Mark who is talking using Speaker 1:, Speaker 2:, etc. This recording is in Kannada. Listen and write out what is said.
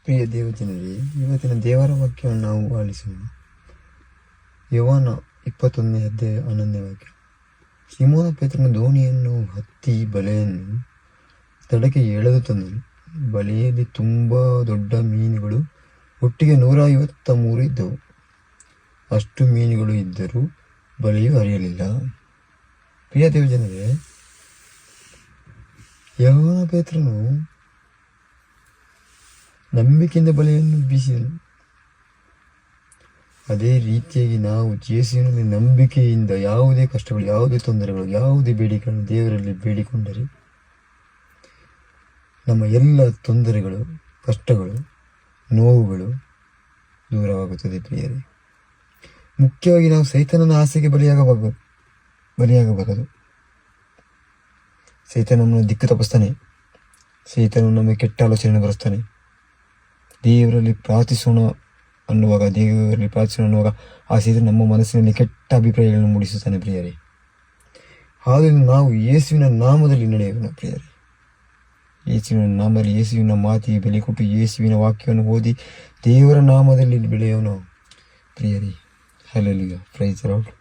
Speaker 1: ಪ್ರಿಯ ದೇವಜನರೇ, ಇವತ್ತಿನ ದೇವರ ವಾಕ್ಯವನ್ನು ನಾವು ಆಲಿಸೋಣ. ಯೋಹಾನ 21ನೇ ಅಧ್ಯಾಯ 11ನೇ ವಾಕ್ಯ. ಸಿಮೋನ ಪೇತ್ರನ ದೋಣಿಯನ್ನು ಹತ್ತಿ ಬಲೆಯನ್ನು ದಡಕ್ಕೆ ಎಳೆದು ತಂದನು. ಬಲೆಯಲ್ಲಿ ತುಂಬ ದೊಡ್ಡ ಮೀನುಗಳು, ಒಟ್ಟಿಗೆ 153 ಇದ್ದವು. ಅಷ್ಟು ಮೀನುಗಳು ಇದ್ದರೂ ಬಲೆಯೂ ಹರಿಯಲಿಲ್ಲ. ಪ್ರಿಯ ದೇವಜನರೇ, ಯೋಹಾನ ಪೇತ್ರನು ನಂಬಿಕೆಯಿಂದ ಬಲೆಯನ್ನು ಬೀಸಿದನು. ಅದೇ ರೀತಿಯಾಗಿ ನಾವು ಯೇಸುವಿನಲ್ಲಿ ನಂಬಿಕೆಯಿಂದ ಯಾವುದೇ ಕಷ್ಟಗಳು, ಯಾವುದೇ ತೊಂದರೆಗಳು, ಯಾವುದೇ ಬೇಡಿಕೆಗಳನ್ನು ದೇವರಲ್ಲಿ ಬೇಡಿಕೊಂಡರೆ ನಮ್ಮ ಎಲ್ಲ ತೊಂದರೆಗಳು, ಕಷ್ಟಗಳು, ನೋವುಗಳು ದೂರವಾಗುತ್ತದೆ. ಪ್ರಿಯರೇ, ಮುಖ್ಯವಾಗಿ ನಾವು ಸೈತಾನನ ಆಸೆಗೆ ಬಲಿಯಾಗಬಾರದು. ಸೈತಾನ ನಮ್ಮನ್ನು ದಿಕ್ಕು ತಪ್ಪಿಸ್ತಾನೆ. ಸೈತಾನ ನಮಗೆ ಕೆಟ್ಟ ಆಲೋಚನೆ ಬರೆಸ್ತಾನೆ. ದೇವರಲ್ಲಿ ಪ್ರಾರ್ಥಿಸೋಣ ಅನ್ನುವಾಗ ಆ ಸೈತಾನ ನಮ್ಮ ಮನಸ್ಸಿನಲ್ಲಿ ಕೆಟ್ಟ ಅಭಿಪ್ರಾಯಗಳನ್ನು ಮೂಡಿಸುತ್ತಾನೆ. ಪ್ರಿಯರೇ, ಆದ್ದರಿಂದ ನಾವು ಯೇಸುವಿನ ನಾಮದಲ್ಲಿ ನಡೆಯೋಣ. ಪ್ರಿಯರೇ, ಯೇಸುವಿನ ನಾಮದಲ್ಲಿ, ಯೇಸುವಿನ ಮಾತಿಗೆ ಬೆಲೆ ಕೊಟ್ಟು ಯೇಸುವಿನ ವಾಕ್ಯವನ್ನು ಓದಿ ದೇವರ ನಾಮದಲ್ಲಿ ಬೆಳೆಯೋಣ. ಪ್ರಿಯರೇ, ಹಲ್ಲೆಲೂಯಾ, ಪ್ರೈಸ್ ದಿ ಲಾರ್ಡ್.